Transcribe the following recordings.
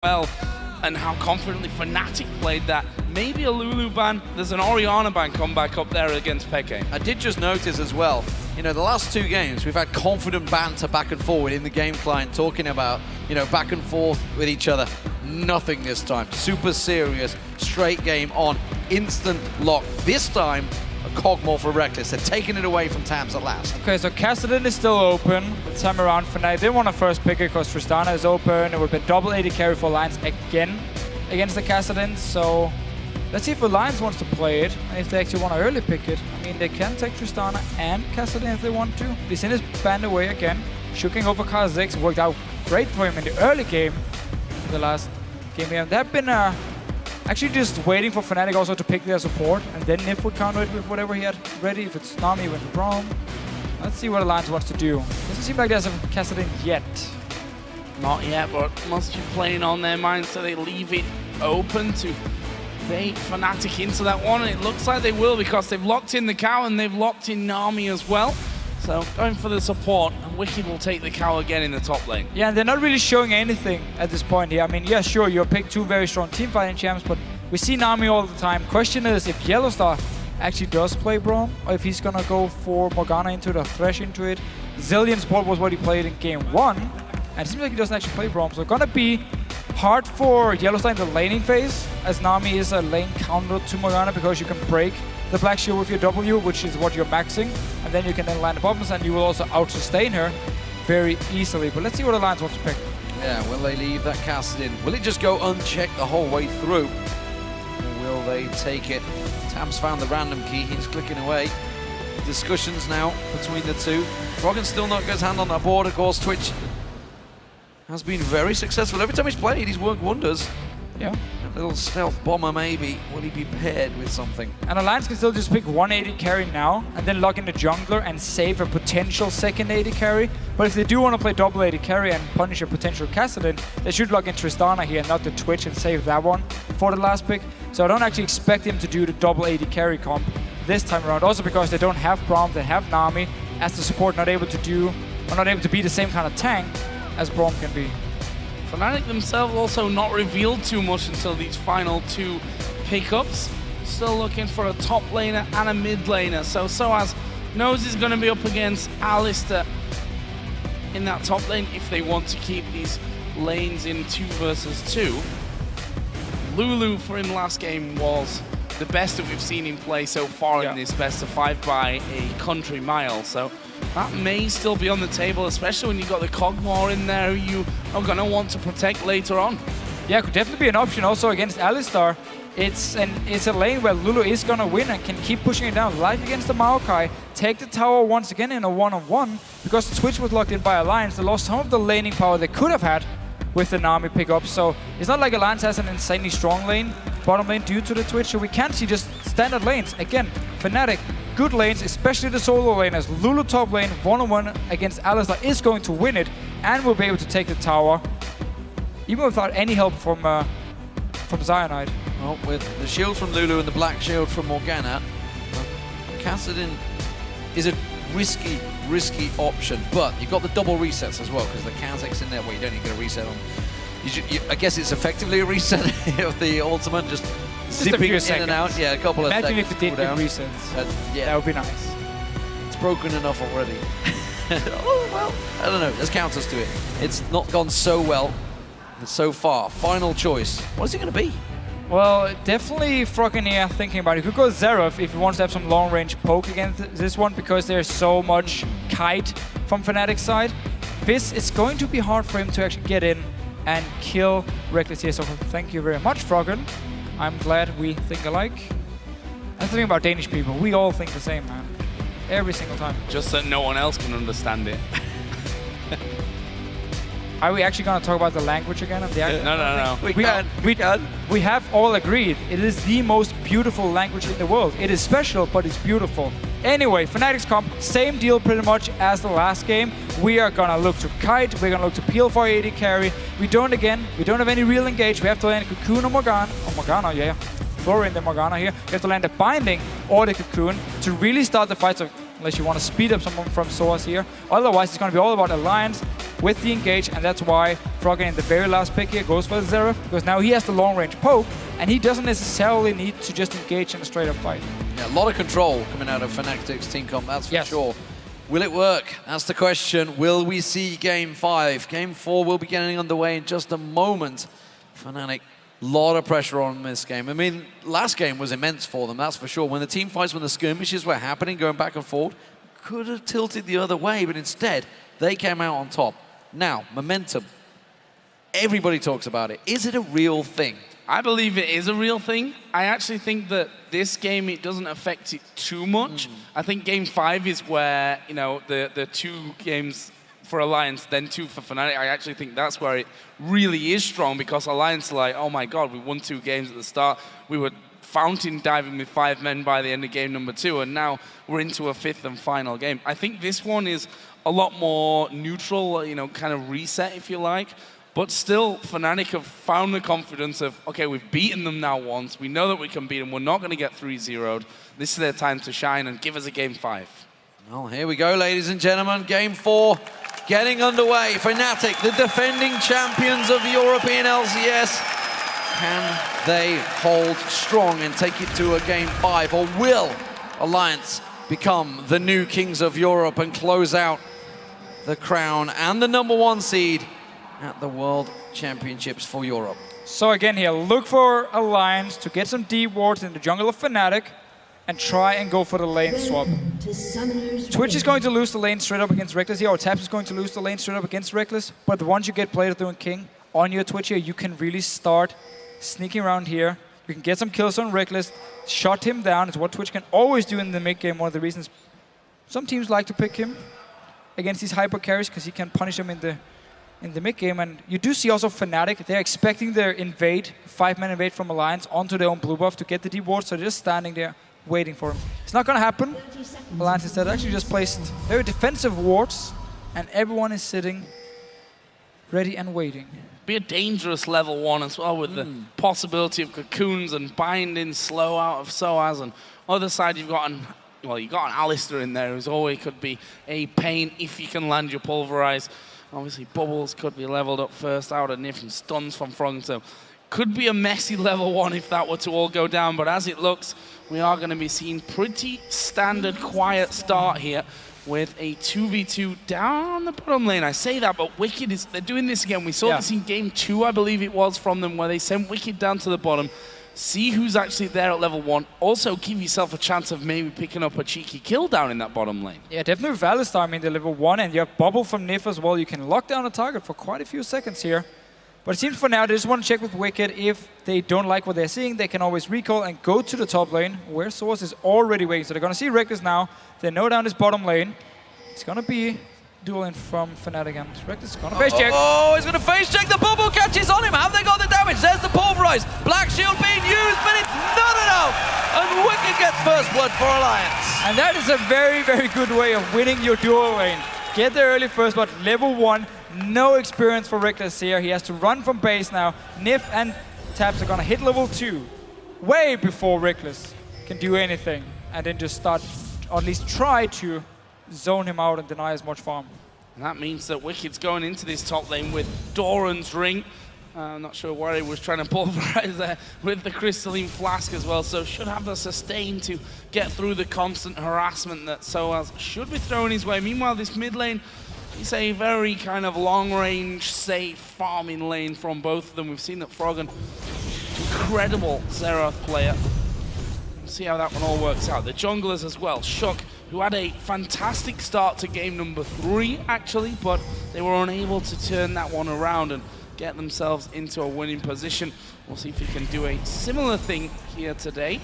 well, and how confidently Fnatic played that. Maybe a Lulu ban. There's an Orianna ban come back up there against xPeke. I did just notice as well, you know, the last two games, we've had confident banter back and forward in the game client, talking about, you know, back and forth with each other. Nothing this time. Super serious, straight game on, instant lock. This time, a Kog'Maw for Rekkles. They're taking it away from Tabzz at last. Okay, so Kha'Zix is still open. This time around, Fnatic didn't want to first pick it because Tristana is open. It would have been double AD carry for Alliance again against the Kha'Zix. So let's see if Alliance wants to play it and if they actually want to early pick it. I mean, they can take Tristana and Kha'Zix if they want to. Lissin is banned away again. Shooking over Kha'Zix worked out great for him in the early game. The last game here. They've been actually just waiting for Fnatic also to pick their support, and then Nyph would counter it with whatever he had ready. If it's Nami, went for Braum. Let's see what Alliance wants to do. Doesn't seem like there's a Kha'Zix yet. Not yet, but must be playing on their mind, so they leave it open to bait Fnatic into that one, and it looks like they will because they've locked in the cow and they've locked in Nami as well. So going for the support, and Wickd will take the cow again in the top lane. Yeah, and they're not really showing anything at this point here. I mean, yeah, sure, you pick two very strong team fighting champs, but we see Nami all the time. Question is if YellOwStaR actually does play Braum, or if he's gonna go for Morgana into it or Thresh into it. Zillion support was what he played in game 1, and it seems like he doesn't actually play Braum, so gonna be hard for YellOwStaR in the laning phase, as Nami is a lane counter to Morgana because you can break the Black Shield with your W, which is what you're maxing, and then you can then land the bombs, and you will also out-sustain her very easily. But let's see what Alliance wants to pick. Yeah, will they leave that cast in? Will it just go unchecked the whole way through? Or will they take it? Tabzz found the random key, he's clicking away. Discussions now between the two. Froggen still not got his hand on that board, of course. Twitch has been very successful. Every time he's played, he's worked wonders. Yeah. A little stealth bomber maybe. Will he be paired with something? And Alliance can still just pick one AD carry now and then lock in the jungler and save a potential second AD carry. But if they do want to play double AD carry and punish a potential Kha'Zix, they should lock in Tristana here, not the Twitch, and save that one for the last pick. So I don't actually expect him to do the double AD carry comp this time around. Also because they don't have Braum, they have Nami as the support, not able to be the same kind of tank as Braum can be. Fnatic themselves also not revealed too much until these final two pickups. Still looking for a top laner and a mid laner. So sOAZ knows he's going to be up against Alistar in that top lane if they want to keep these lanes in 2 versus 2. Lulu for him last game was the best that we've seen him play so far in this best of 5 by a country mile. So that may still be on the table, especially when you've got the Kog'Maw in there who you are going to want to protect later on. Yeah, could definitely be an option also against Alistar. It's a lane where Lulu is going to win and can keep pushing it down. Like against the Maokai, take the tower once again in a one-on-one. Because Twitch was locked in by Alliance, they lost some of the laning power they could have had with the Nami pickup. So it's not like Alliance has an insanely strong lane, bottom lane due to the Twitch. So we can see just standard lanes. Again, Fnatic, good lanes, especially the solo lane, as Lulu top lane, one-on-one against Alistar is going to win it and will be able to take the tower, even without any help from Cyanide. Well, with the shield from Lulu and the black shield from Morgana, Kha'Zix is a risky option, but you've got the double resets as well, because the Kha'Zix in there, well, you don't even get a reset on. I guess it's effectively a reset of the ultimate, just zipping in and out. Yeah, a couple of seconds. Imagine if it did get resets. Yeah. That would be nice. It's broken enough already. Oh, well, I don't know. There's counters to it. It's not gone so well so far. Final choice. What is it going to be? Well, definitely Froggen here thinking about it. He could go Xerath if he wants to have some long-range poke against this one, because there's so much kite from Fnatic's side. This is going to be hard for him to actually get in and kill Rekkles here. So thank you very much, Froggen. I'm glad we think alike. That's the thing about Danish people. We all think the same, man. Every single time. Just that no one else can understand it. Are we actually going to talk about the language again? Of the No. We have all agreed. It is the most beautiful language in the world. It is special, but it's beautiful. Anyway, Fnatic's comp, same deal pretty much as the last game. We are going to look to kite. We're going to look to peel for AD carry. We don't have any real engage. We have to land Cocoon or Morgana. Oh, Morgana, yeah. Throw in the Morgana here. We have to land the Binding or the Cocoon to really start the fight. So unless you want to speed up someone from sOAZ here. Otherwise, it's going to be all about Alliance with the engage, and that's why Froggen in the very last pick here goes for the Xerath, because now he has the long-range poke, and he doesn't necessarily need to just engage in a straight-up fight. Yeah, a lot of control coming out of Fnatic's team comp, that's for sure. Will it work? That's the question. Will we see Game 5? Game 4 will be getting underway in just a moment. Fnatic, a lot of pressure on this game. I mean, last game was immense for them, that's for sure. When the team fights, when the skirmishes were happening, going back and forth, could have tilted the other way, but instead, they came out on top. Now, momentum. Everybody talks about it. Is it a real thing? I believe it is a real thing. I actually think that this game, it doesn't affect it too much. I think Game 5 is where, you know, the 2 games for Alliance, then 2 for Fnatic. I actually think that's where it really is strong, because Alliance are like, oh my god, we won 2 games at the start. We were fountain diving with 5 men by the end of game number 2, and now we're into a 5th and final game. I think this one is a lot more neutral, you know, kind of reset, if you like. But still, Fnatic have found the confidence of, okay, we've beaten them now once. We know that we can beat them. We're not going to get 3-0'd. This is their time to shine and give us a Game 5. Well, here we go, ladies and gentlemen. Game 4 getting underway. Fnatic, the defending champions of the European LCS. Can they hold strong and take it to a Game 5? Or will Alliance become the new kings of Europe and close out the crown and the #1 seed at the World Championships for Europe? So again here, look for Alliance to get some deep wards in the jungle of Fnatic and try and go for the lane swap. Twitch is going to lose the lane straight up against Rekkles here, or Tabzz is going to lose the lane straight up against Rekkles, but once you get played through King on your Twitch here, you can really start sneaking around here. You can get some kills on Rekkles, shut him down. It's what Twitch can always do in the mid game. One of the reasons some teams like to pick him against these hyper carries, because he can punish them in the mid game. And you do see also Fnatic, they're expecting their invade, 5-man invade from Alliance onto their own blue buff to get the deep ward, so they're just standing there waiting for him. It's not gonna happen. Alliance instead actually just placed very defensive wards, and everyone is sitting ready and waiting. Be a dangerous level 1 as well, with the possibility of cocoons and binding slow out of sOAZ, and other side you've got an Alistar in there who's always could be a pain if you can land your pulverize. Obviously bubbles could be leveled up first out of Nyph, and stuns from Froggen, so could be a messy level 1 if that were to all go down, but as it looks, we are going to be seeing pretty standard quiet start here with a 2v2 down the bottom lane. I say that, but Wickd they're doing this again. We saw this in game 2, I believe it was, from them, where they sent Wickd down to the bottom. See who's actually there at level 1. Also give yourself a chance of maybe picking up a cheeky kill down in that bottom lane. Yeah, definitely with Alistar, I mean, they're level 1, and you have Bubble from Nyph as well. You can lock down a target for quite a few seconds here. But it seems for now, they just want to check with Wickd. If they don't like what they're seeing, they can always recall and go to the top lane, where sOAZ is already waiting. So they're going to see Rekkles now. They know down this bottom lane. It's going to be dueling from Fnatic, and Rekkles is going to face check. Oh, he's going to face check. The bubble catches on him. Have they got the damage? There's the pulverize. Black shield being used, but it's not enough. And Wickd gets first blood for Alliance. And that is a very, very good way of winning your duel lane. Get there early first, but level 1. No experience for Rekkles here. He has to run from base now. Nyph and Tabzz are going to hit level 2 way before Rekkles can do anything, and then just start, or at least try to zone him out and deny as much farm. And that means that Wicked's going into this top lane with Doran's ring. I'm not sure where he was trying to pulverize there with the crystalline flask as well, so should have the sustain to get through the constant harassment that sOAZ should be throwing his way. Meanwhile, this mid lane, it's a very kind of long-range, safe farming lane from both of them. We've seen that Froggen, incredible Xerath player. We'll see how that one all works out. The junglers as well, Shook, who had a fantastic start to game number 3, actually, but they were unable to turn that one around and get themselves into a winning position. We'll see if he can do a similar thing here today.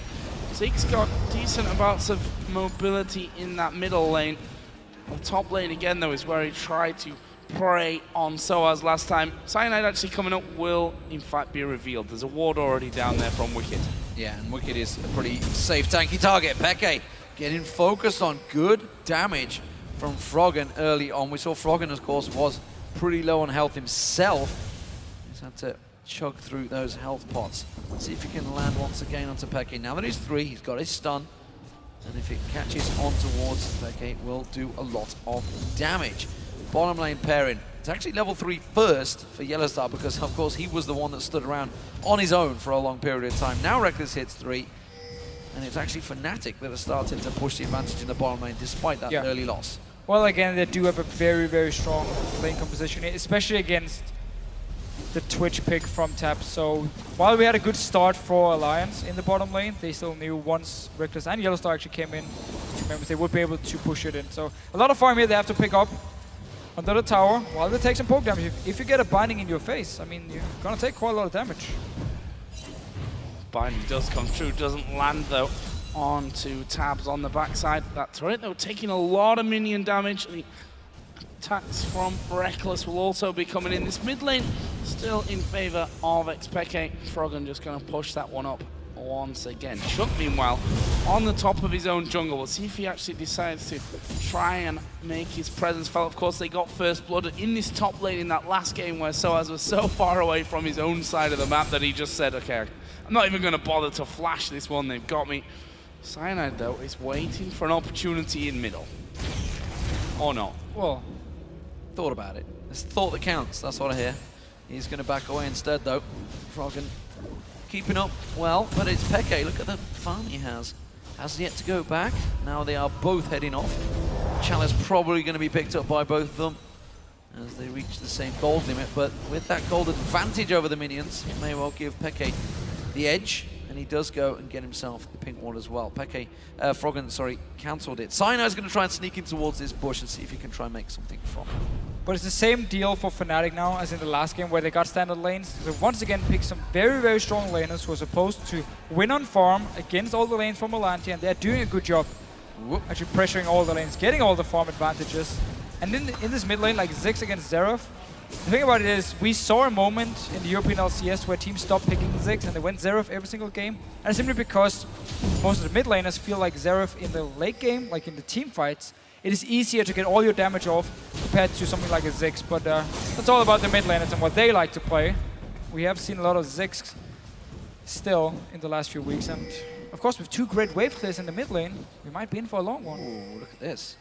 Ziggs got decent amounts of mobility in that middle lane. The top lane again, though, is where he tried to prey on sOAZ last time. Cyanide actually coming up will, in fact, be revealed. There's a ward already down there from Wickd. Yeah, and Wickd is a pretty safe, tanky target. Peke getting focused on good damage from Froggen early on. We saw Froggen, of course, was pretty low on health himself. He's had to chug through those health pots. Let's see if he can land once again onto Peke. Now that he's 3, he's got his stun. And if it catches on towards Peke, will do a lot of damage. Bottom lane pairing, It's actually level 3 first for YellOwStaR because, of course, he was the one that stood around on his own for a long period of time. Now Rekkles hits 3, and it's actually Fnatic that are starting to push the advantage in the bottom lane despite that early loss. Well, again, they do have a very, very strong lane composition, especially against the Twitch pick from Tabzz. So while we had a good start for Alliance in the bottom lane, they still knew once Rekkles and YellOwStaR actually came in, they would be able to push it in. So a lot of farm here they have to pick up under the tower while they take some poke damage. If you get a binding in your face, I mean, you're gonna take quite a lot of damage. Binding does come true, doesn't land though onto Tabzz on the backside. That turret though taking a lot of minion damage. The attacks from Rekkles will also be coming in. This mid lane still in favor of xPeke. Froggen just gonna push that one up once again. Chuck, meanwhile, on the top of his own jungle. We'll see if he actually decides to try and make his presence felt. Of course, they got first blood in this top lane in that last game where sOAZ was so far away from his own side of the map that he just said, okay, I'm not even going to bother to flash this one. They've got me. Cyanide, though, is waiting for an opportunity in middle. Or not. Well, thought about it. It's the thought that counts. That's what I hear. He's going to back away instead, though. Froggen keeping up well, but it's Peke. Look at the farm he has. Has yet to go back. Now they are both heading off. Chalice probably going to be picked up by both of them as they reach the same gold limit, but with that gold advantage over the minions, it may well give Peke the edge, and he does go and get himself the pink ward as well. Froggen, sorry, cancelled it. Cyanide's going to try and sneak in towards this bush and see if he can try and make something from it. But it's the same deal for Fnatic now as in the last game where they got standard lanes. They once again picked some very, very strong laners who are supposed to win on farm against all the lanes from Alliance, and they're doing a good job. Actually pressuring all the lanes, getting all the farm advantages. And in this mid lane, like Ziggs against Xerath, the thing about it is we saw a moment in the European LCS where teams stopped picking Ziggs and they went Xerath every single game. And simply because most of the mid laners feel like Xerath in the late game, like in the team fights, it is easier to get all your damage off compared to something like a Ziggs. But that's all about the mid laners and what they like to play. We have seen a lot of Ziggs still in the last few weeks. And of course, with 2 great wave clears in the mid lane, we might be in for a long one. Ooh, look at this.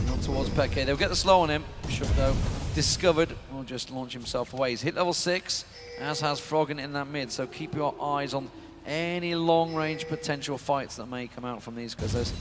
Not towards Peke. They'll get the slow on him. Shook, though, discovered, will just launch himself away. He's hit level 6, as has Froggen in that mid. So keep your eyes on any long-range potential fights that may come out from these, because those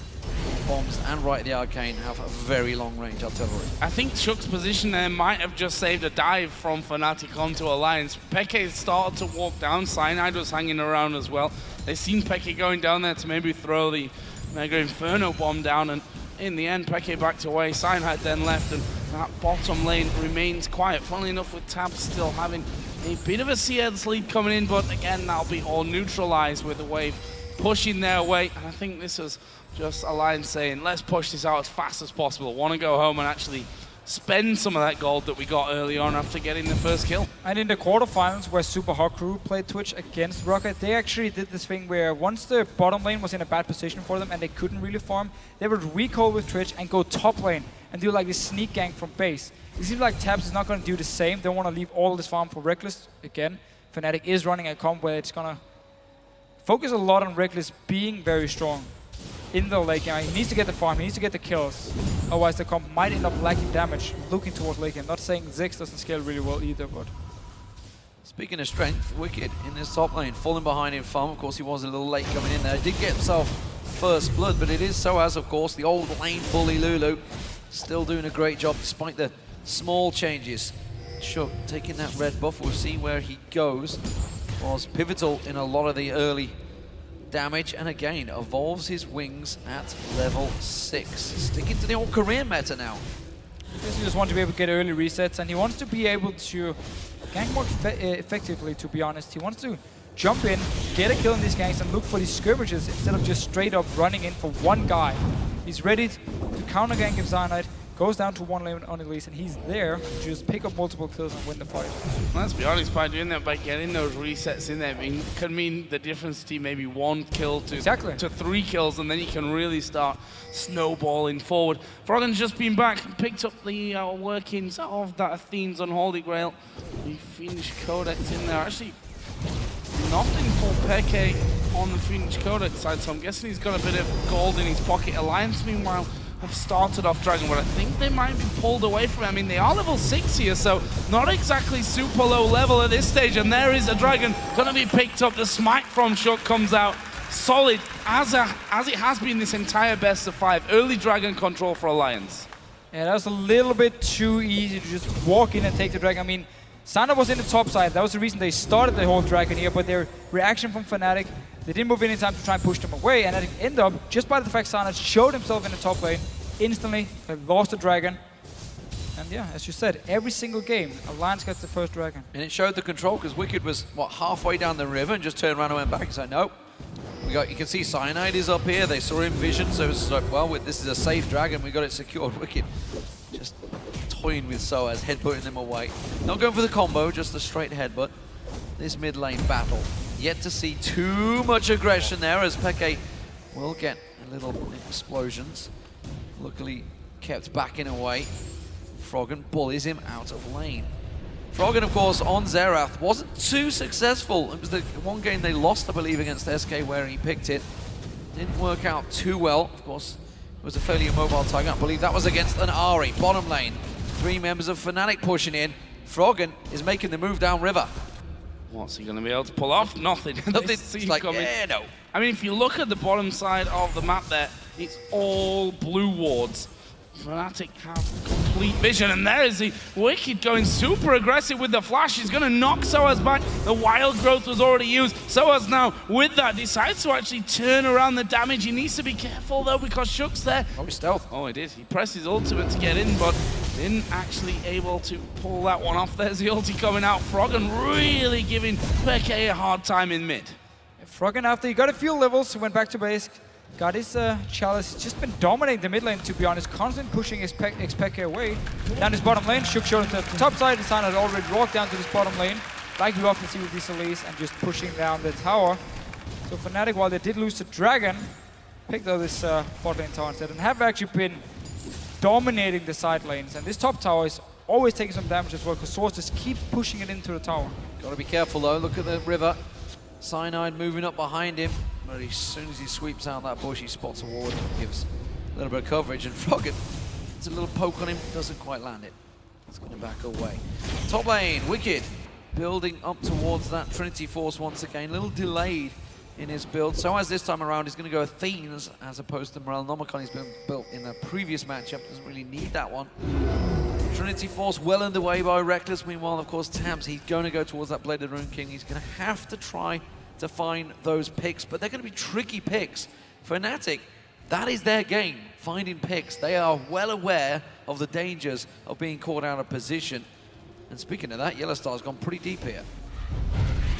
bombs and right the arcane have a very long-range artillery. I think Chuck's position there might have just saved a dive from Fnatic onto Alliance. Peke started to walk down. Cyanide was hanging around as well. They seen Peke going down there to maybe throw the Mega Inferno bomb down, and in the end, Peke backed away. Cyanide then left, and that bottom lane remains quiet. Funnily enough, with Tabzz still having a bit of a CS lead coming in, but again, that'll be all neutralized with the wave pushing their way. And I think this is just Alliance saying, let's push this out as fast as possible. Want to go home and actually spend some of that gold that we got early on after getting the first kill. And in the quarterfinals where Super Hot Crew played Twitch against Rocket, they actually did this thing where once the bottom lane was in a bad position for them and they couldn't really farm, they would recall with Twitch and go top lane and do like this sneak gank from base. It seems like Tabzz is not going to do the same. They want to leave all this farm for Rekkles. Again, Fnatic is running a comp where it's going to focus a lot on Rekkles being very strong in the late game. He needs to get the farm, he needs to get the kills. Otherwise the comp might end up lacking damage looking towards late game. Not saying Ziggs doesn't scale really well either, but... Speaking of strength, Wickd in this top lane, falling behind in farm. Of course, he was a little late coming in there. Did get himself first blood, but it is sOAZ, of course, the old lane bully Lulu. Still doing a great job despite the small changes. Shook taking that red buff. We'll see where he goes. Was pivotal in a lot of the early damage, and again evolves his wings at level 6. Sticking to the old career meta now. He just wants to be able to get early resets, and he wants to be able to gank more effectively, to be honest. He wants to jump in, get a kill in these ganks, and look for these skirmishes instead of just straight up running in for one guy. He's ready to counter gank if Cyanide goes down to one lane on Elise, and he's there to just pick up multiple kills and win the fight. Well, let's be honest, by doing that, by getting those resets in there, could mean the difference to maybe 1 kill to 3 kills, and then you can really start snowballing forward. Froggen's just been back and picked up the workings of that Athene's Unholy Grail. The Phoenix Codex in there. Actually, nothing for Peke on the Phoenix Codex side, so I'm guessing he's got a bit of gold in his pocket. Alliance, meanwhile, have started off Dragon, but I think they might be pulled away from it. I mean, they are level 6 here, so not exactly super low level at this stage. And there is a Dragon going to be picked up. The smite from Shook comes out solid, as it has been this entire best of 5. Early Dragon control for Alliance. Yeah, that was a little bit too easy to just walk in and take the Dragon. I mean, Cyanide was in the top side. That was the reason they started the whole Dragon here, but their reaction from Fnatic, they didn't move in in time to try and push them away, and at the end up, just by the fact Cyanide showed himself in the top lane, instantly they lost the Dragon. And yeah, as you said, every single game, Alliance gets the first Dragon. And it showed the control, because Wickd was, what, halfway down the river and just turned around and went back and said, nope. You can see Cyanide is up here. They saw him vision, so it's like, well, this is a safe Dragon. We got it secured. Wickd just toying with sOAZ, headbutting them away. Not going for the combo, just a straight headbutt. This mid lane battle. Yet to see too much aggression there, as xPeke will get a little explosions. Luckily kept backing away. Froggen bullies him out of lane. Froggen, of course, on Xerath wasn't too successful. It was the one game they lost, I believe, against SK where he picked it. Didn't work out too well. Of course, it was a fairly immobile target. I believe that was against an Ahri. Bottom lane, 3 members of Fnatic pushing in. Froggen is making the move downriver. What's he going to be able to pull off? Nothing. It's like, yeah, no. I mean, if you look at the bottom side of the map there, it's all blue wards. Fnatic have complete vision, and there is the Wickd going super aggressive with the flash. He's going to knock sOAZ back. The wild growth was already used. sOAZ now, with that, decides to actually turn around the damage. He needs to be careful, though, because Shook's there. Oh, stealth. Oh, he did. He pressed his ultimate to get in, but didn't actually able to pull that one off. There's the ulti coming out. Froggen really giving xPeke a hard time in mid. Froggen, after he got a few levels, he went back to base. Got his chalice. He's just been dominating the mid lane, to be honest, constantly pushing his xPeke away. Down his bottom lane, Shook showed him to the top side. The Cyanide had already walked down to this bottom lane, like we often see with these Elise, and just pushing down the tower. So Fnatic, while they did lose the Dragon, picked up this bot lane tower instead, and have actually been dominating the side lanes. And this top tower is always taking some damage as well, because sOAZ just keeps pushing it into the tower. Gotta be careful though, look at the river. Cyanide moving up behind him. But as soon as he sweeps out that bush, he spots a ward and gives a little bit of coverage. And Froggen, it's a little poke on him, doesn't quite land it. It's going to back away. Top lane, Wickd building up towards that Trinity Force once again. A little delayed in his build. So as this time around, he's going to go Athenes as opposed to Morelnomicon. He's been built in the previous matchup. Doesn't really need that one. Trinity Force well underway by Rekkles. Meanwhile, of course, Tabzz, he's going to go towards that Bladed Rune King. He's going to have to try to find those picks, but they're going to be tricky picks. Fnatic, that is their game, finding picks. They are well aware of the dangers of being caught out of position. And speaking of that, YellOwStaR's gone pretty deep here.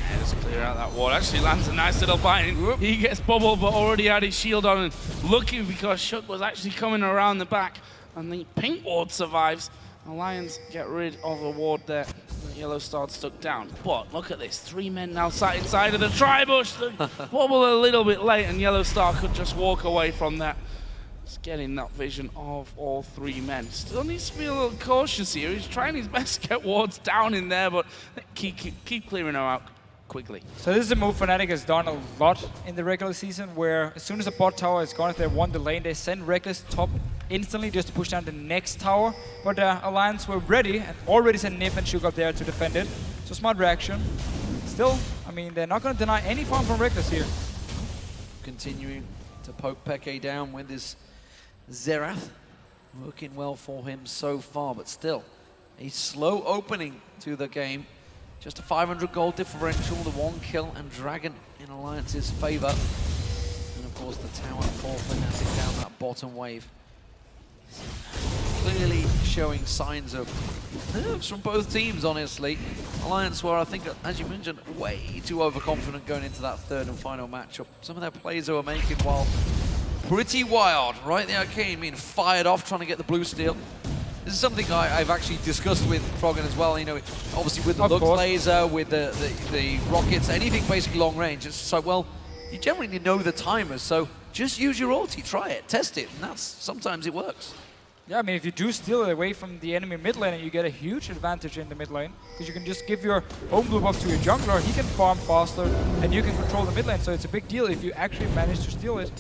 Yeah, just clear out that ward. Actually lands a nice little bind. He gets bubbled, but already had his shield on, and lucky because Shook was actually coming around the back, and the pink ward survives. Alliance get rid of the ward there. YellOwStaR stuck down. But look at this, 3 men now sat inside of the tri-bush. The bubble a little bit late, and YellOwStaR could just walk away from that. Just getting that vision of all 3 men. Still needs to be a little cautious here. He's trying his best to get wards down in there, but keep clearing them out quickly. So this is a move Fnatic has done a lot in the regular season, where as soon as the bot tower is gone, if they won the lane, they send Rekkles top instantly just to push down the next tower. But Alliance were ready and already sent Nyph and Shook up there to defend it. So smart reaction. Still, I mean, they're not going to deny any farm from Rekkles here. Continuing to poke xPeke down with his Xerath. Working well for him so far, but still a slow opening to the game. Just a 500 gold differential, the 1 kill and Dragon in Alliance's favor. And of course the tower for Fnatic down that bottom wave. Clearly showing signs of nerves from both teams, honestly. Alliance were, I think, as you mentioned, way too overconfident going into that 3rd and final matchup. Some of their plays they were making, while pretty wild, right? The arcane being fired off, trying to get the blue steel. This is something I've actually discussed with Froggen as well. You know, obviously with the Lux laser, with the rockets, anything basically long range. It's so, well, you generally know the timers, so just use your ulti, try it, test it, and that's sometimes it works. Yeah, I mean, if you do steal it away from the enemy mid lane, you get a huge advantage in the mid lane, because you can just give your own blue buff to your jungler, he can farm faster, and you can control the mid lane, so it's a big deal if you actually manage to steal it.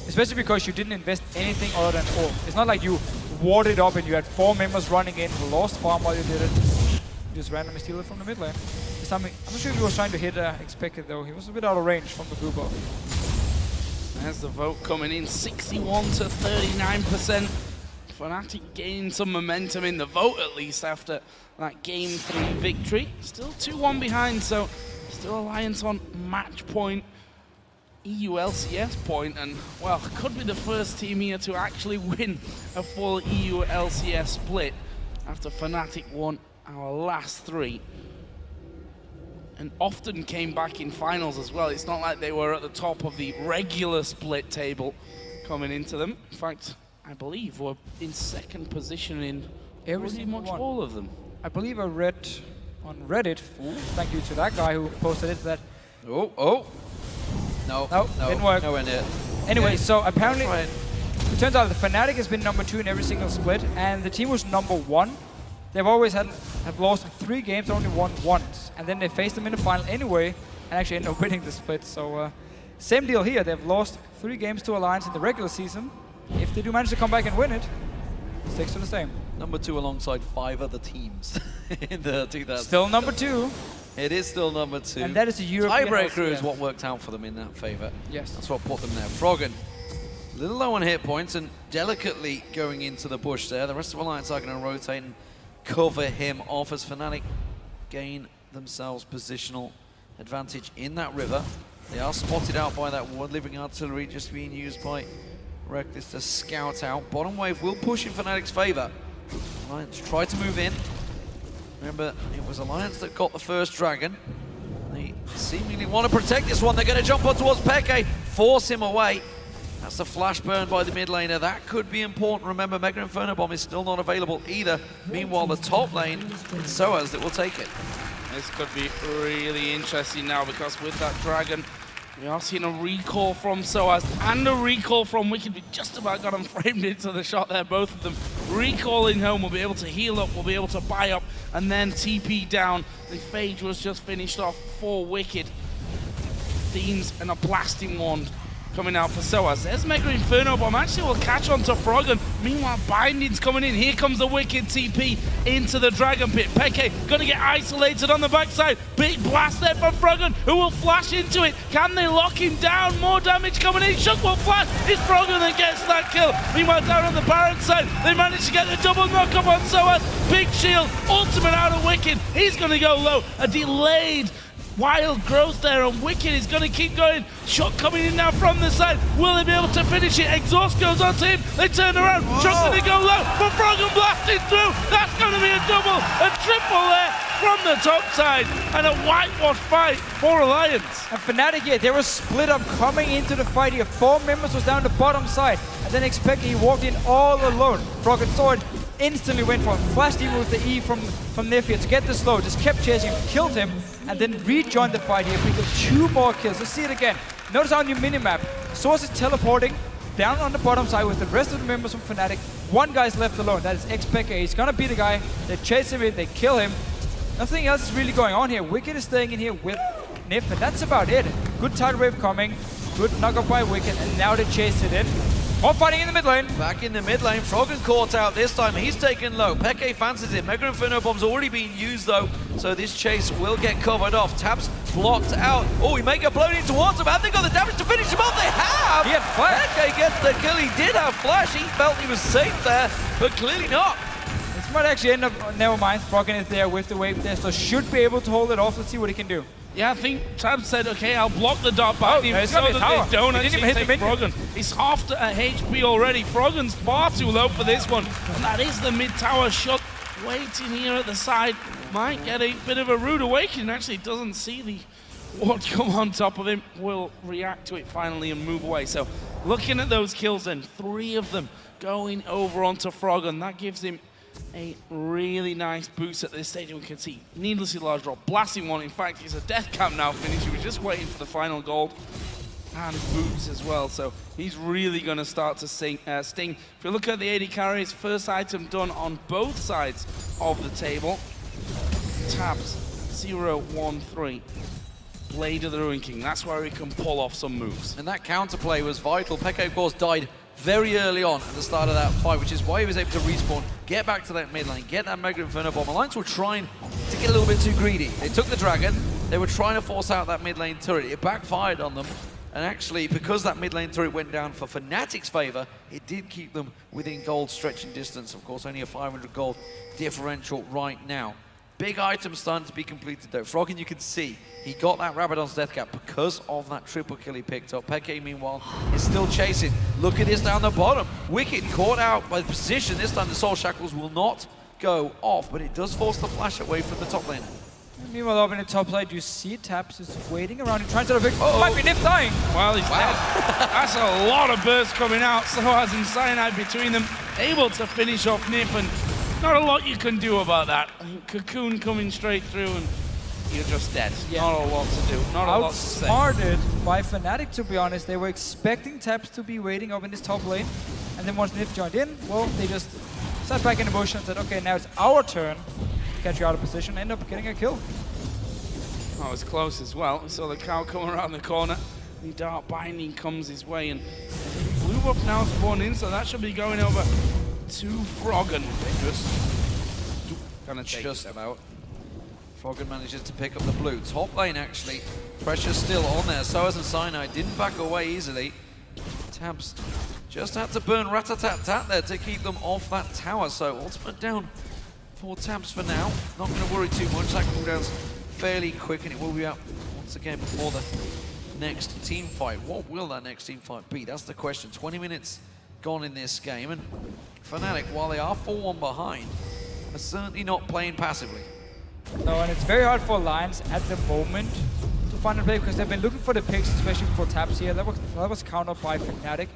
Especially because you didn't invest anything other than ult. It's not like you warded up and you had 4 members running in who lost farm while you did it. You just randomly steal it from the mid lane. This time, I'm not sure if he was trying to hit xPeke though. He was a bit out of range from the blue buff. There's the vote coming in, 61 to 39%. Fnatic gained some momentum in the vote at least after that Game 3 victory. Still 2-1 behind, so still Alliance on match point. EU LCS point, and well, could be the first team here to actually win a full EU LCS split after Fnatic won our last 3. And often came back in finals as well. It's not like they were at the top of the regular split table coming into them. In fact, I believe we're in 2nd position in pretty much all of them. I believe I read on Reddit, thank you to that guy who posted it, that... No, didn't work. Nowhere near. Anyway, so apparently it turns out the Fnatic has been number 2 in every single split, and the team was number 1. They've always have lost 3 games, only won once, and then they faced them in the final anyway, and actually ended up winning the split. So same deal here. They've lost 3 games to Alliance in the regular season. If they do manage to come back and win it, it sticks to the same. Number 2 alongside 5 other teams in the 2000s. Still number 2. It is still number 2. And that is a European tiebreaker is LCS. what worked out for them in that favor. Yes. That's what put them there. Froggen, a little low on hit points and delicately going into the bush there. The rest of Alliance are going to rotate and cover him off as Fnatic gain themselves positional advantage in that river. They are spotted out by that Ward Living Artillery just being used by Rekkles to scout out. Bottom wave will push in Fnatic's favor. Alliance try to move in. Remember, it was Alliance that got the first dragon. They seemingly want to protect this one. They're going to jump on towards Peke, force him away. That's the flash burn by the mid laner. That could be important. Remember, Mega Inferno Bomb is still not available either. Meanwhile, the top lane, it's sOAZ that will take it. This could be really interesting now because with that dragon, we are seeing a recall from sOAZ and a recall from Wickd. We just about got them framed into the shot there, both of them. Recalling home, we'll be able to heal up, we'll be able to buy up, and then TP down. The Phage was just finished off for Wickd. Themes and a blasting wand coming out for sOAZ. There's Mega Inferno Bomb. Actually, will catch on to Froggen. Meanwhile, Binding's coming in. Here comes the Wickd TP into the Dragon Pit. Peke gonna get isolated on the backside. Big blast there from Froggen, who will flash into it. Can they lock him down? More damage coming in. Shook will flash. It's Froggen that gets that kill. Meanwhile, down on the Baron side, they managed to get the double knock-up on sOAZ. Big shield. Ultimate out of Wickd. He's gonna go low. A delayed wild growth there, and Wickd is going to keep going. Shot coming in now from the side. Will they be able to finish it? Exhaust goes onto him. They turn around. Shot going to go low, but Froggen blasted through. That's going to be a double, a triple there from the top side, and a whitewash fight for Alliance. And Fnatic, yeah, they were split up coming into the fight here. 4 members was down the bottom side, and then xPeke, he walked in all alone. Froggen saw it, instantly went for him, flashed him with the E from Nyph here to get the slow, just kept chasing him, killed him, and then rejoined the fight here. We got 2 more kills. Let's see it again. Notice on your minimap, sOAZ is teleporting down on the bottom side with the rest of the members from Fnatic. 1 guy's left alone, that is xPeke. He's gonna be the guy. They chase him in, they kill him. Nothing else is really going on here. Wickd is staying in here with Nyph, and that's about it. Good tidal wave coming, good knock-up by Wickd, and now they chase it in. More fighting in the mid lane. Back in the mid lane, Froggen caught out this time. He's taken low. Peke fancies it. Mega Inferno Bomb's already been used though, so this chase will get covered off. Tabzz blocked out. Oh, he may get blown in towards him. Have they got the damage to finish him off? They have! He had flash. Peke gets the kill. He did have flash. He felt he was safe there, but clearly not. This might actually end up, never mind. Froggen is there with the wave there, so should be able to hold it off. Let's see what he can do. Yeah, I think Tabzz said, okay, I'll block the dart back so there's gonna be a tower. that they don't He didn't actually even hit take the minion. Froggen. He's half HP already. Froggen's far too low for this one. And that is the mid-tower shot waiting here at the side. Might get a bit of a rude awakening. Actually, doesn't see the ward come on top of him. Will react to it finally and move away. So looking at those kills then, 3 of them going over onto Froggen. That gives him a really nice boost at this stage, and we can see needlessly large drop, blasting one. In fact, he's a death camp now finish. He was just waiting for the final gold and boots as well, so he's really going to start to sting. If you look at the AD carries, first item done on both sides of the table. Tabzz 0-1-3. Blade of the Ruin King. That's where he can pull off some moves. And that counterplay was vital. Peke, of course, died very early on at the start of that fight, which is why he was able to respawn, get back to that mid lane, get that Mega Inferno Bomb. Alliance were trying to get a little bit too greedy. They took the Dragon, they were trying to force out that mid lane turret. It backfired on them, and actually, because that mid lane turret went down for Fnatic's favor, it did keep them within gold stretching distance. Of course, only a 500 gold differential right now. Big item starting to be completed though. Froggen, you can see, he got that Rabadon's death cap because of that triple kill he picked up. Peke, meanwhile, is still chasing. Look at this down the bottom. Wickd caught out by the position. This time the Soul Shackles will not go off, but it does force the flash away from the top lane. Meanwhile, up in the top side, you see Tabzz is waiting around and trying to pick. Oh, might be Nyph dying. Well, he's dead. That's a lot of bursts coming out. sOAZ and Cyanide between them, able to finish off Nyph, and not a lot you can do about that. Cocoon coming straight through, and you're just dead. Yeah. Not a lot to do. Not a lot to say. Outsmarted by Fnatic, to be honest. They were expecting Tabzz to be waiting up in this top lane, and then once Nyph joined in, well, they just sat back in the bush and said, okay, now it's our turn to catch you out of position, end up getting a kill. Oh, it was close as well. We saw the cow come around the corner. The Dark Binding comes his way, and Blue Buff now spawned in, so that should be going over to Froggen. They just gonna take just about. Froggen manages to pick up the blue. Top lane, actually. Pressure's still on there. sOAZ and Cyanide didn't back away easily. Tabzz just had to burn rat-a-tat-tat there to keep them off that tower. So ultimate down for Tabzz for now. Not going to worry too much. That cooldown's fairly quick, and it will be out once again before the next team fight. What will that next team fight be? That's the question. 20 minutes gone in this game, and Fnatic, while they are 4-1 behind, are certainly not playing passively. No, and it's very hard for Alliance at the moment to find a play because they've been looking for the picks, especially for Tabzz here. That was countered by Fnatic,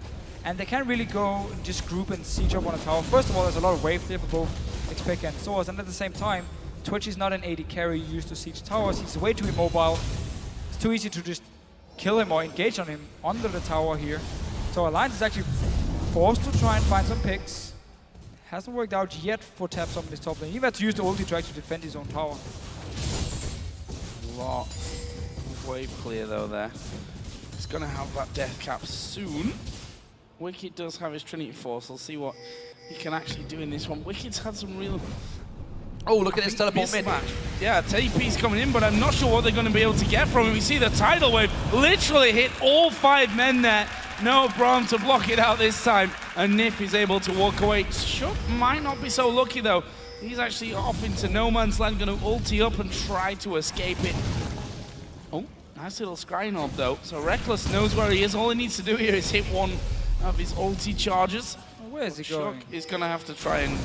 and they can't really go and just group and siege up on a tower. First of all, there's a lot of wave there for both xPeke and sOAZ, and at the same time, Twitch is not an AD carry used to siege towers. He's way too immobile. It's too easy to just kill him or engage on him under the tower here. So Alliance is actually forced to try and find some picks. Hasn't worked out yet for Tabzz on this top lane. He had to use the ulti to actually defend his own tower. A lot of wave clear though there. He's going to have that death cap soon. Wickd does have his Trinity Force. We'll see what he can actually do in this one. Wicked's had some real... Oh, look at this teleport mid. Yeah, TP's coming in, but I'm not sure what they're going to be able to get from him. We see the tidal wave literally hit all 5 men there. No Braum to block it out this time, and Nyph is able to walk away. Shook might not be so lucky though. He's actually off into no man's land, going to ulti up and try to escape it. Oh, nice little scry knob though. So Rekkles knows where he is. All he needs to do here is hit one of his ulti charges. Where is he going? Shook is going to have to try and...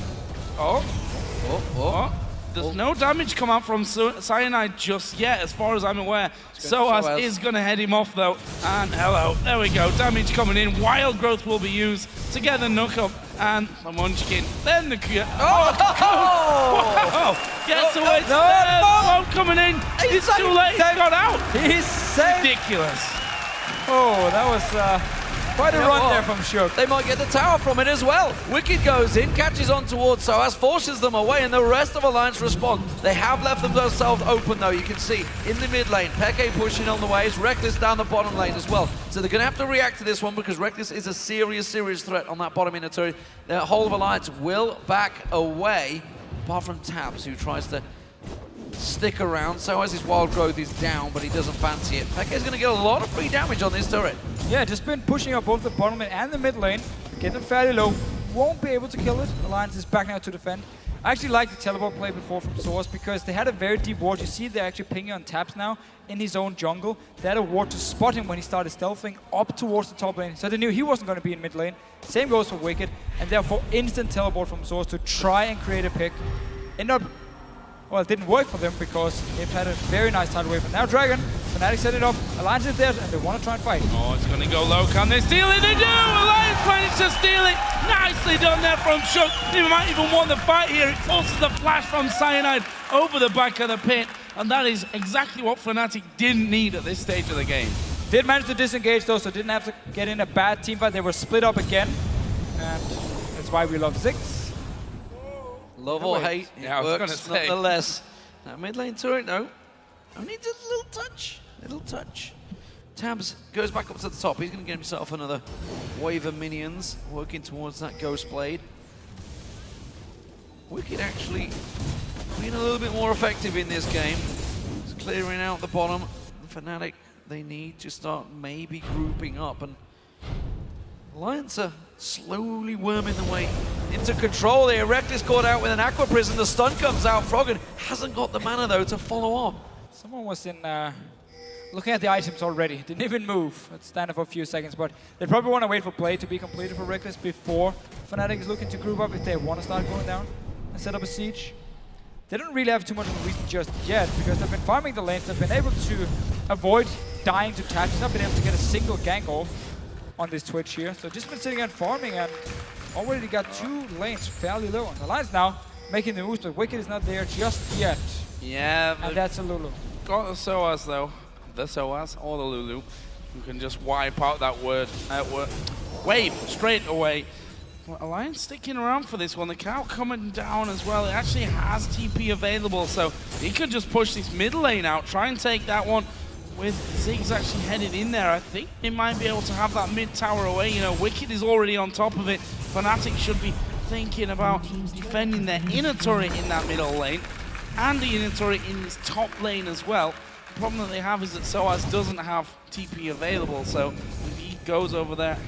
There's no damage come out from Cyanide just yet, as far as I'm aware. sOAZ is going to head him off, though. And hello, there we go. Damage coming in. Wild Growth will be used to get the Nook up. And the Munchkin. Then the... Wow! Gets away. No, coming in. It's too late. He got out. He's safe. Ridiculous. Oh, that was... quite a run there from Shook. They might get the tower from it as well. Wickd goes in, catches on towards sOAZ, forces them away, and the rest of Alliance respond. They have left themselves open though, you can see, in the mid lane. Peke pushing on the waves, Rekkles down the bottom lane as well. So they're going to have to react to this one because Rekkles is a serious threat on that bottom inner turret. The whole of Alliance will back away, apart from Tabzz, who tries to stick around. sOAZ's wild growth is down, but he doesn't fancy it. Peke's going to get a lot of free damage on this turret. Yeah, just been pushing up both the bottom lane and the mid lane. Get them fairly low. Won't be able to kill it. Alliance is back now to defend. I actually liked the teleport play before from sOAZ because they had a very deep ward. You see they're actually pinging on Tabzz now in his own jungle. They had a ward to spot him when he started stealthing up towards the top lane. So they knew he wasn't going to be in mid lane. Same goes for Wickd. And therefore instant teleport from sOAZ to try and create a pick. End up... Well, it didn't work for them because they've had a very nice tidal wave. And now Dragon, Fnatic set it up, Alliance is there, and they want to try and fight. Oh, it's going to go low. Can they steal it? They do! Alliance managed to steal it. Nicely done there from Shook. They might even won the fight here. It forces the flash from Cyanide over the back of the pit. And that is exactly what Fnatic didn't need at this stage of the game. Did manage to disengage though, so didn't have to get in a bad team fight. They were split up again. And that's why we love Ziggs. Love or hate, it yeah, works nonetheless. That mid lane turret, though, only just a little touch Little touch. Tabzz goes back up to the top. He's going to get himself another wave of minions, working towards that Ghost Blade. Wickd actually being a little bit more effective in this game. He's clearing out the bottom. Fnatic, they need to start maybe grouping up, and Alliance are slowly worming their way into control here. Rekkles caught out with an Aqua Prison. The stun comes out. Froggen hasn't got the mana though to follow on. Someone was in looking at the items already. Didn't even move. It's standing for a few seconds, but they probably want to wait for play to be completed for Rekkles before Fnatic is looking to group up if they want to start going down and set up a siege. They don't really have too much of a reason just yet because they've been farming the lanes. They've been able to avoid dying to Tabzz. They've not been able to get a single gank off on this Twitch here. So just been sitting and farming and already got 2 lanes fairly low. And the Alliance now making the moves, but Wickd is not there just yet. Yeah, and that's a Lulu. Got the sOAZ though. The sOAZ or the Lulu, who can just wipe out that wave straight away. Well, Alliance sticking around for this one. The cow coming down as well. It actually has TP available, so he could just push this mid lane out, try and take that one with Ziggs actually headed in there. I think they might be able to have that mid tower away. You know, Wickd is already on top of it. Fnatic should be thinking about defending their inner turret in that middle lane and the inner turret in this top lane as well. The problem that they have is that sOAZ doesn't have TP available, so if he goes over there,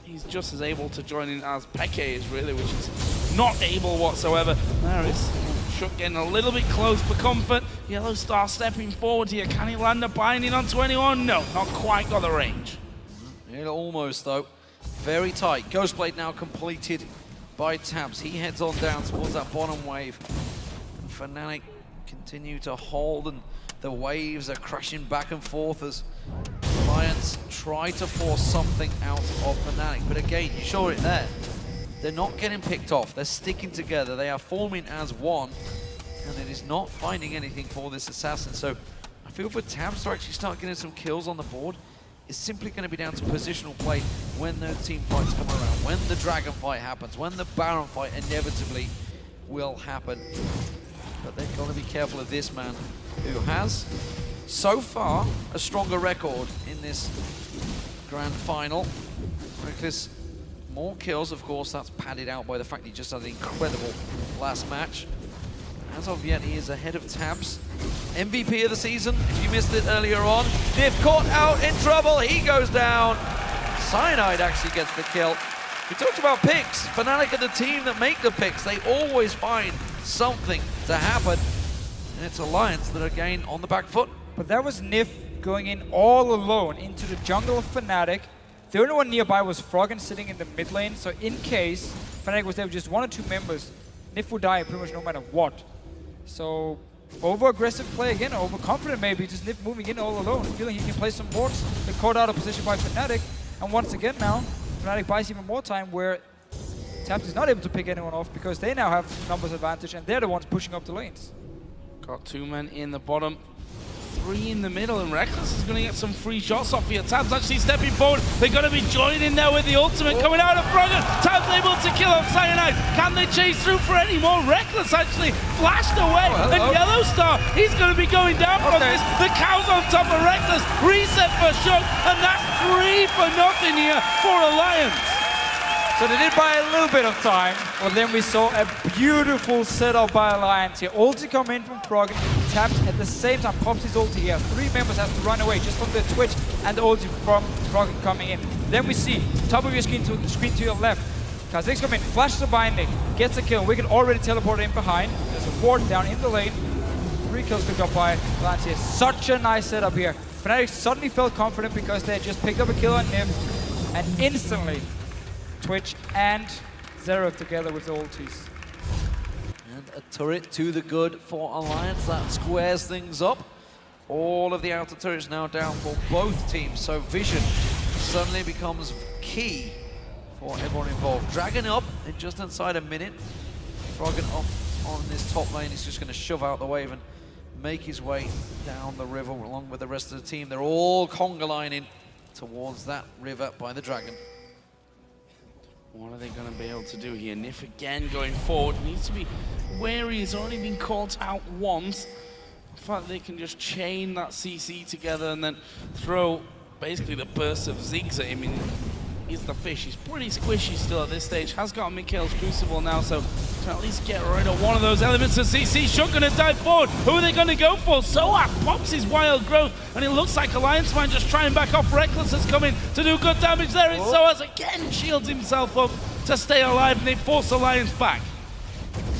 he's just as able to join in as Peke is really, which is not able whatsoever. There is Shook getting a little bit close for comfort. YellOwStaR stepping forward here. Can he land a binding on 21? No, not quite got the range. Almost though. Very tight. Ghostblade now completed by Tabzz. He heads on down towards that bottom wave. And Fnatic continue to hold, and the waves are crashing back and forth as Alliance try to force something out of Fnatic. But again, you saw it there. They're not getting picked off. They're sticking together. They are forming as one. And it is not finding anything for this assassin. So I feel for Tabzz to actually start getting some kills on the board is simply going to be down to positional play when the team fights come around, when the dragon fight happens, when the baron fight inevitably will happen. But they've got to be careful of this man, who has, so far, a stronger record in this grand final. Rekkles, more kills, of course, that's padded out by the fact he just had an incredible last match. As of yet, he is ahead of Tabzz. MVP of the season, if you missed it earlier on. Nyph caught out in trouble, he goes down. Cyanide actually gets the kill. We talked about picks. Fnatic are the team that make the picks. They always find something to happen. And it's Alliance that are again on the back foot. But that was Nyph going in all alone into the jungle of Fnatic. The only one nearby was Froggen sitting in the mid lane. So in case Fnatic was there with just 1 or 2 members, Nyph would die pretty much no matter what. So over-aggressive play again, overconfident maybe, just Nyph moving in all alone, feeling he can play some wards. They're caught out of position by Fnatic. And once again now, Fnatic buys even more time where Tabzz is not able to pick anyone off because they now have numbers advantage and they're the ones pushing up the lanes. Got 2 men in the bottom, 3 in the middle, and Rekkles is going to get some free shots off here. Tabzz actually stepping forward. They're going to be joining in there with the ultimate coming out of Froggen. Tabzz able to kill off Cyanide. Can they chase through for any more? Rekkles actually flashed away, and YellOwStaR, he's going to be going down from this. The cow's on top of Rekkles. Reset for Shook, and that's 3 for nothing here for Alliance. So they did buy a little bit of time, but then we saw a beautiful setup by Alliance here. Ulti come in from Froggen, Tabzz at the same time pops his ulti here. 3 members have to run away just from the Twitch and the ulti from Froggen coming in. Then we see, top of your screen to your left, Kha'Zix come in, flashes a binding, gets a kill. Wickd already teleported in behind. There's a ward down in the lane. 3 kills picked up by Alliance here. Such a nice setup here. Fnatic suddenly felt confident because they had just picked up a kill on Nyph, and instantly Twitch and Xerath together with the ultis. And a turret to the good for Alliance. That squares things up. All of the outer turrets now down for both teams. So vision suddenly becomes key for everyone involved. Dragon up in just inside a minute. Froggen up on this top lane. He's just going to shove out the wave and make his way down the river along with the rest of the team. They're all conga lining towards that river by the dragon. What are they going to be able to do here? Nyph again going forward. Needs to be wary. He's already been caught out once. The fact they can just chain that CC together and then throw basically the burst of Ziggs at him. I mean, he's the fish. He's pretty squishy still at this stage. Has got a Mikhail's Crucible now, so can at least get rid of one of those elements of CC. Shook gonna dive forward. Who are they gonna go for? sOAZ pops his wild growth, and it looks like Alliance might just try and back off. Rekkles has come in to do good damage there, and sOAZ again shields himself up to stay alive, and they force Alliance back.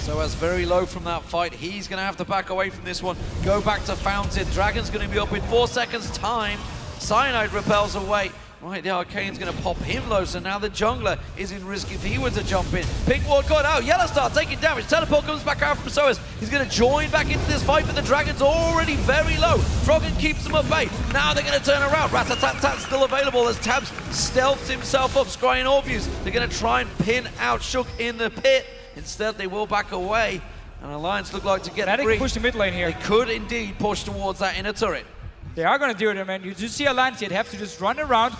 sOAZ very low from that fight. He's going to have to back away from this one. Go back to Fountain. Dragon's going to be up in 4 seconds time. Cyanide repels away. Right, the Arcane's going to pop him low, so now the jungler is in risk if he were to jump in. Pink ward got out. YellOwStaR taking damage. Teleport comes back out from sOAZ. He's going to join back into this fight, but the Dragon's already very low. Froggen keeps them at bay. Now they're going to turn around. Rat-a-tat-tat's still available as Tabzz stealths himself up, scrying Orviews. They're going to try and pin out Shook in the pit. Instead, they will back away, and Alliance look like to get free. Push the mid lane here. They could indeed push towards that inner turret. They are going to do it, man. You do see Alliance here. They have to just run around.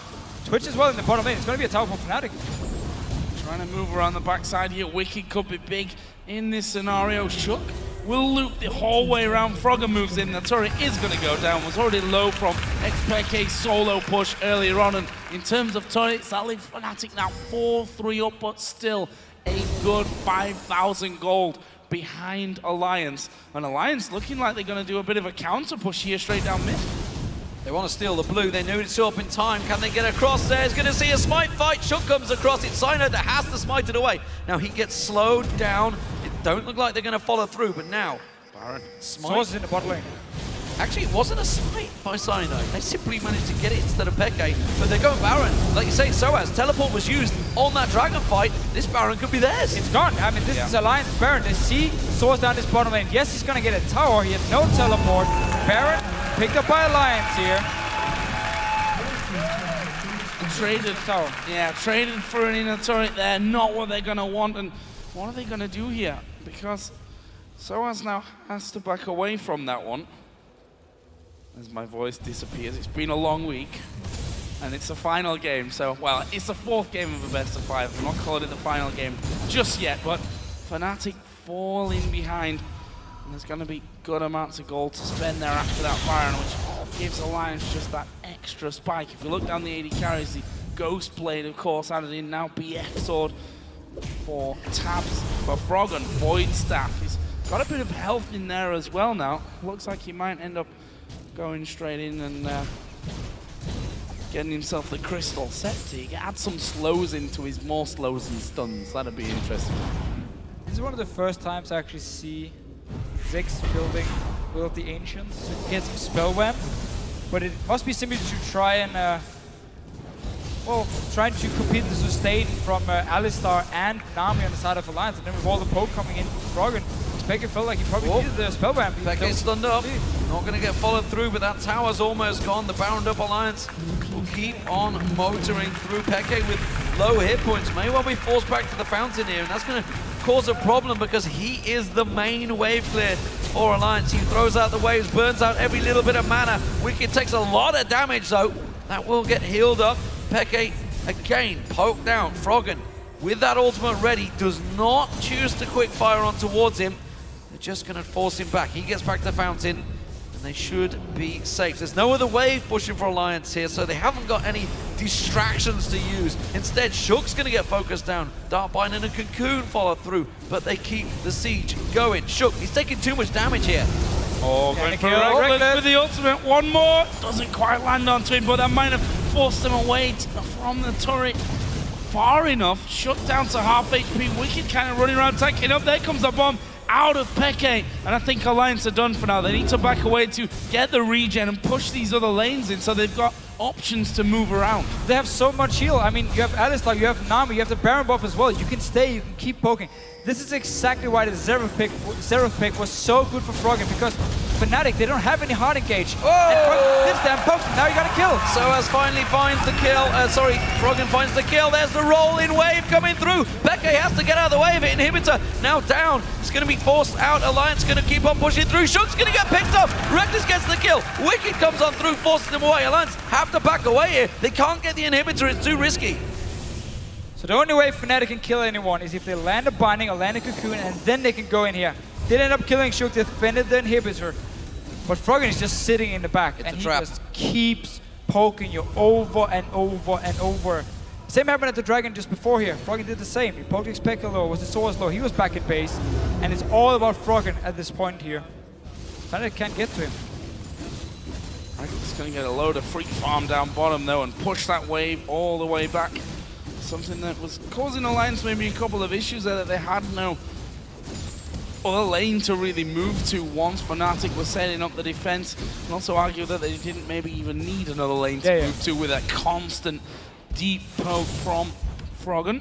Twitch as well in the bottom lane. It's going to be a tower for Fnatic. Trying to move around the backside here. Wickd could be big in this scenario. Shook will loop the whole way around. Froggen moves in. The turret is going to go down. Was already low from xPeke's solo push earlier on. And in terms of turrets, that leaves Fnatic now 4-3 up, but still a good 5,000 gold behind Alliance. And Alliance looking like they're going to do a bit of a counter push here straight down mid. They want to steal the blue. They knew it's up in time. Can they get across there? He's going to see a smite fight. Shook comes across. It's Cyanide that has to smite it away. Now he gets slowed down. It don't look like they're going to follow through, but now Baron smite. sOAZ in the bot lane. Actually, it wasn't a smite by Cyanide. They simply managed to get it instead of Peke, but they're going Baron. Like you say, sOAZ, teleport was used on that dragon fight. This Baron could be theirs. It's gone. I mean, this is Alliance Baron. They see sOAZ down this bottom lane. Yes, he's going to get a tower. He had no teleport. Baron picked up by Alliance here. Traded tower. Yeah, traded for an inner turret there. Not what they're going to want. And what are they going to do here? Because sOAZ now has to back away from that one. As my voice disappears. It's been a long week. And it's the final game. So, well, it's the 4th game of a best of 5. I'm not calling it the final game just yet. But Fnatic falling behind. And there's going to be good amounts of gold to spend there after that Baron, which gives Alliance just that extra spike. If you look down the AD carries, the Ghost Blade, of course, added in now. BF Sword for Tabzz, for Froggen, Void Staff. He's got a bit of health in there as well now. Looks like he might end up going straight in and getting himself the Crystal Scepter. He can add some slows into his more slows and stuns. That'd be interesting. This is one of the first times I actually see Ziggs building Will of the Ancients to get some Spellwham, but it must be simply to try and well, trying to compete the sustain from Alistar and Nami on the side of Alliance, and then with all the poke coming in from Froggen, xPeke felt like he probably needed the Spellwham. Peke's stunned up. Not going to get followed through, but that tower's almost gone. The bound up Alliance will keep on motoring through. Peke with low hit points may well be forced back to the fountain here, and that's going to cause a problem because he is the main wave clear for Alliance. He throws out the waves, burns out every little bit of mana. Wickd takes a lot of damage though. That will get healed up. Peke again poked down. Froggen with that ultimate ready does not choose to quick fire on towards him. They're just going to force him back. He gets back to fountain and they should be safe. There's no other wave pushing for Alliance here, so they haven't got any distractions to use. Instead, Shook's going to get focused down. Darkbind and a Cocoon follow through, but they keep the siege going. Shook, he's taking too much damage here. Oh, going for Rekkles with the ultimate. One more. Doesn't quite land onto him, but that might have forced him away from the turret far enough. Shook down to half HP. Wickd kind of running around tanking up. There comes the bomb out of Peke. And I think Alliance are done for now. They need to back away to get the regen and push these other lanes in so they've got options to move around. They have so much heal. I mean, you have Alistar, you have Nami, you have the Baron buff as well. You can stay, you can keep poking. This is exactly why the Xerath pick was so good for Froggen, because Fnatic, they don't have any hard engage. Oh! And this damn pokes, now you got a kill. sOAZ finally finds the kill. Froggen finds the kill. There's the roll-in wave coming through. Peke has to get out of the way of it. Inhibitor now down. It's going to be forced out. Alliance going to keep on pushing through. Shook's going to get picked up. Rekkles gets the kill. Wickd comes on through, forces them away. Alliance have to back away here. They can't get the inhibitor. It's too risky. So the only way Fnatic can kill anyone is if they land a binding or land a cocoon, and then they can go in here. They end up killing Shook, defended the inhibitor. But Froggen is just sitting in the back, It's and a he trap. just keeps poking you over and over and over. Same happened at the Dragon just before here. Froggen did the same. He poked xPeke low, was the sOAZ low. He was back in base, and it's all about Froggen at this point here. Fnatic can't get to him. He's going to get a load of free farm down bottom though and push that wave all the way back. Something that was causing Alliance maybe a couple of issues there, that they had no other lane to really move to once Fnatic was setting up the defense. And also argue that they didn't maybe even need another lane to move to with that constant deep poke from Froggen.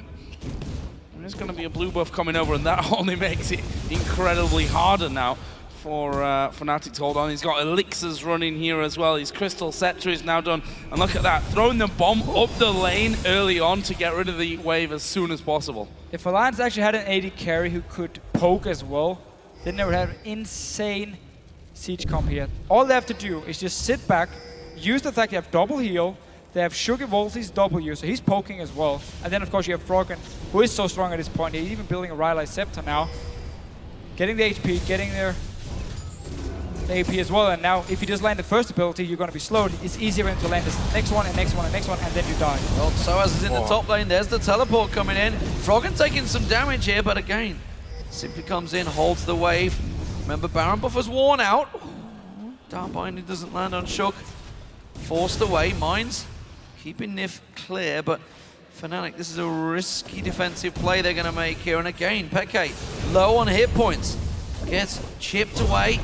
And there's going to be a blue buff coming over, and that only makes it incredibly harder now for Fnatic to hold on. He's got elixirs running here as well. His Crystal Scepter is now done. And look at that, throwing the bomb up the lane early on to get rid of the wave as soon as possible. If Alliance actually had an AD carry who could poke as well, then they would have an insane siege comp here. All they have to do is just sit back, use the fact they have double heal, they have Sugar Volty's W, so he's poking as well. And then of course you have Froggen, who is so strong at this point. He's even building a Rylai's Scepter now. Getting the HP, getting their AP as well, and now if you just land the first ability, you're going to be slowed. It's easier to land this next one and next one and next one, and then you die. Well, sOAZ is in the top lane. There's the teleport coming in. Froggen taking some damage here, but again, simply comes in, holds the wave. Remember, Baron buffer's worn out. Dark Binding doesn't land on Shook. Forced away. Mines keeping Nyph clear, but Fnatic, this is a risky defensive play they're going to make here. And again, Peke low on hit points. Gets chipped away.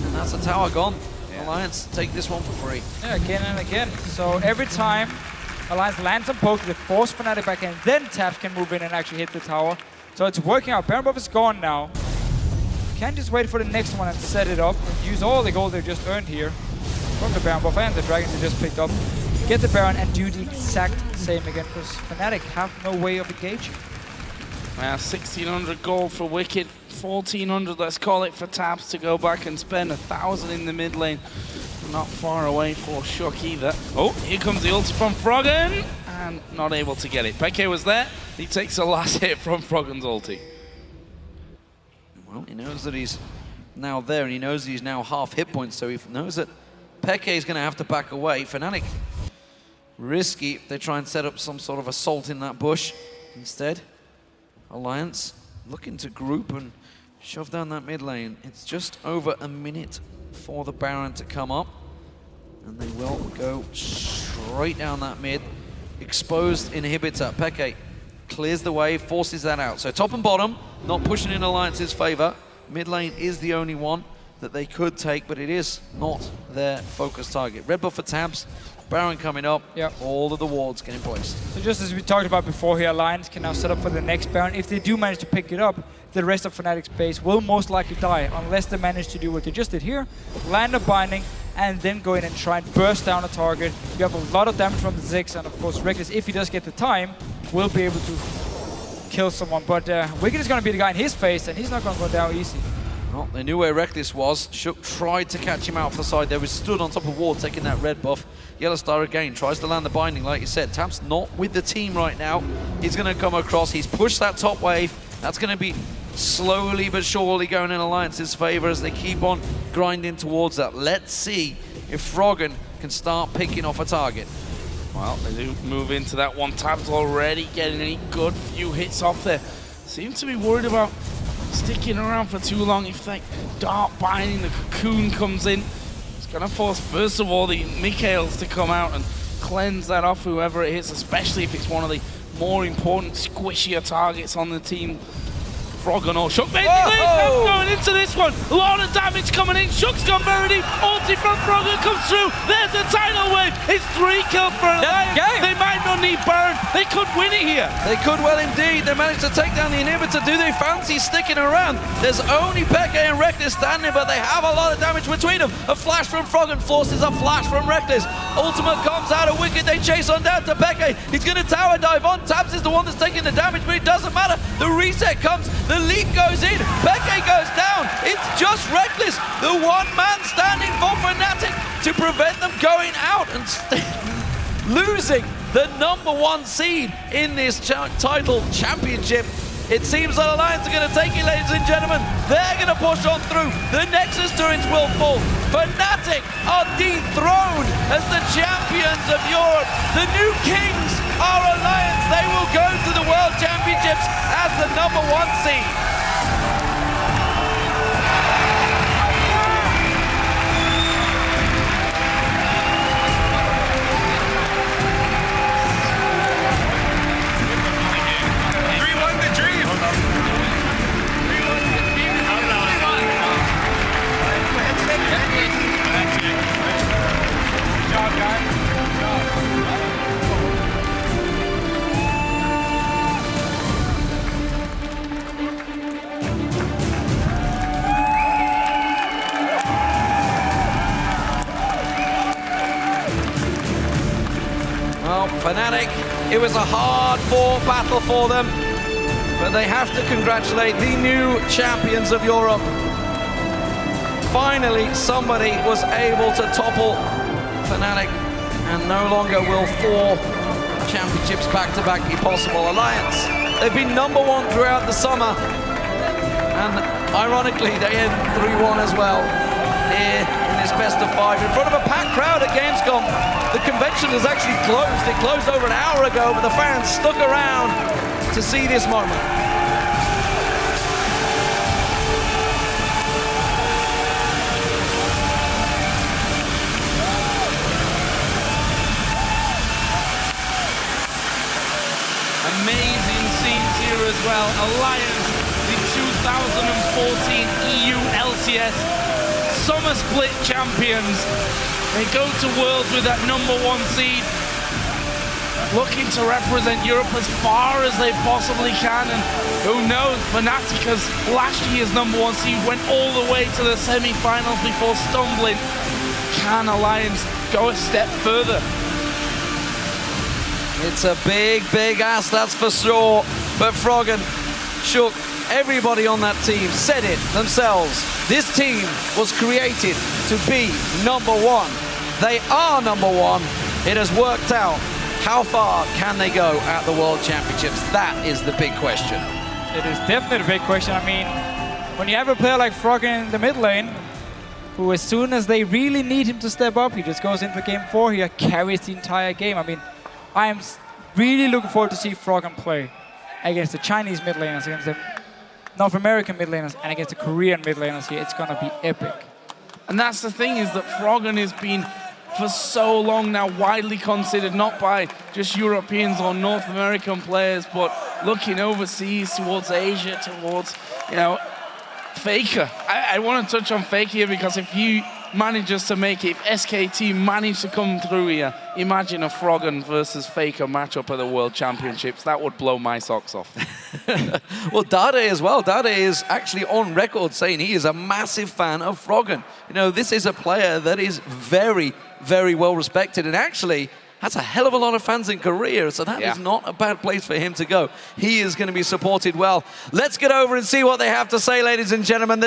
And that's a tower gone. Alliance take this one for free. Yeah, again and again. So every time Alliance lands a poke, they force Fnatic back in, then Tabzz can move in and actually hit the tower. So it's working out. Baron buff is gone now. Can't just wait for the next one and set it up and use all the gold they've just earned here from the Baron buff and the Dragons they just picked up. Get the Baron and do the exact same again, because Fnatic have no way of engaging. 1600 gold for Wickd, 1400 let's call it for Tabzz to go back and spend 1000 in the mid lane. Not far away for Shook either. Oh, here comes the ulti from Froggen, and not able to get it. Peke was there, he takes the last hit from Froggen's ulti. Well, he knows that he's now there, and he knows he's now half hit points, so he knows that Peke is going to have to back away. Fnatic, risky if they try and set up some sort of assault in that bush. Instead, Alliance looking to group and shove down that mid lane. It's just over a minute for the Baron to come up, and they will go straight down that mid. Exposed inhibitor. Peke clears the way, forces that out. So top and bottom, not pushing in Alliance's favor. Mid lane is the only one that they could take, but it is not their focus target. Red buff for Tabzz, Baron coming up, all of the wards getting placed. So just as we talked about before here, Alliance can now set up for the next Baron. If they do manage to pick it up, the rest of Fnatic's base will most likely die, unless they manage to do what they just did here, land a binding, and then go in and try and burst down a target. You have a lot of damage from the Ziggs, and of course Rekkles, if he does get the time, will be able to kill someone. But Wickd is going to be the guy in his face, and he's not going to go down easy. Well, they knew where Rekkles was. Shook tried to catch him out off the side. They was stood on top of ward, taking that red buff. YellOwStaR again tries to land the binding, like you said. Tabzz not with the team right now. He's going to come across. He's pushed that top wave. That's going to be slowly but surely going in Alliance's favor as they keep on grinding towards that. Let's see if Froggen can start picking off a target. Well, they do move into that one. Tabzz already getting a good few hits off there. Seem to be worried about sticking around for too long. If that dark binding, the cocoon comes in, it's going to force, first of all, the Mikaels to come out and cleanse that off whoever it hits, especially if it's one of the more important, squishier targets on the team. Froggen or Shook basically going into this one. A lot of damage coming in. Shook's gone very deep. Ulti from Froggen comes through. There's a tidal wave. It's 3 kills for Alliance. They might not need Burn. They could win it here. They could well indeed. They managed to take down the inhibitor. Do they fancy sticking around? There's only Peke and Rekkles standing, but they have a lot of damage between them. A flash from Froggen forces a flash from Rekkles. Ultimate comes out of Wickd. They chase on down to Peke. He's going to tower dive on. Tabzz is the one that's taking the damage, but it doesn't matter. The reset comes. The leap goes in, Peke goes down. It's just Rekkles, the one man standing for Fnatic to prevent them going out and losing the #1 seed in this title championship. It seems that Alliance are going to take it, ladies and gentlemen. They're going to push on through. The Nexus turrets will fall. Fnatic are dethroned as the champions of Europe. The new kings are Alliance. They will go to the World Championships as the #1 seed. Well, Fnatic, it was a hard-fought battle for them, but they have to congratulate the new champions of Europe. Finally, somebody was able to topple Fnatic, and no longer will 4 championships back-to-back be possible. Alliance, they've been #1 throughout the summer, and ironically, they end 3-1 as well here in this best-of-5 in front of a packed crowd at GamesCom. The convention has actually closed. It closed over an hour ago, but the fans stuck around to see this moment. Amazing scenes here as well. Alliance, the 2014 EU LCS Summer Split champions. They go to Worlds with that #1 seed, looking to represent Europe as far as they possibly can. And who knows, Fnatic, as last year's #1 seed, went all the way to the semi-finals before stumbling. Can Alliance go a step further? It's a big, big ask, that's for sure. But Froggen shook everybody on that team, said it themselves. This team was created to be #1. They are #1. It has worked out. How far can they go at the World Championships? That is the big question. It is definitely a big question. I mean, when you have a player like Froggen in the mid lane, who as soon as they really need him to step up, he just goes into game 4 here, carries the entire game. I mean, I am really looking forward to see Froggen play against the Chinese mid laners, against the North American mid laners, and against the Korean mid laners here. It's going to be epic. And that's the thing, is that Froggen has been for so long now widely considered, not by just Europeans or North American players, but looking overseas towards Asia, towards, you know, Faker. I want to touch on Faker here, because if he manages to make it, if SKT manage to come through here, imagine a Froggen versus Faker matchup at the World Championships. That would blow my socks off. Well, Dade as well. Dade is actually on record saying he is a massive fan of Froggen. You know, this is a player that is very, very well respected, and actually has a hell of a lot of fans in Korea, so that is not a bad place for him to go. He is going to be supported well. Let's get over and see what they have to say, ladies and gentlemen.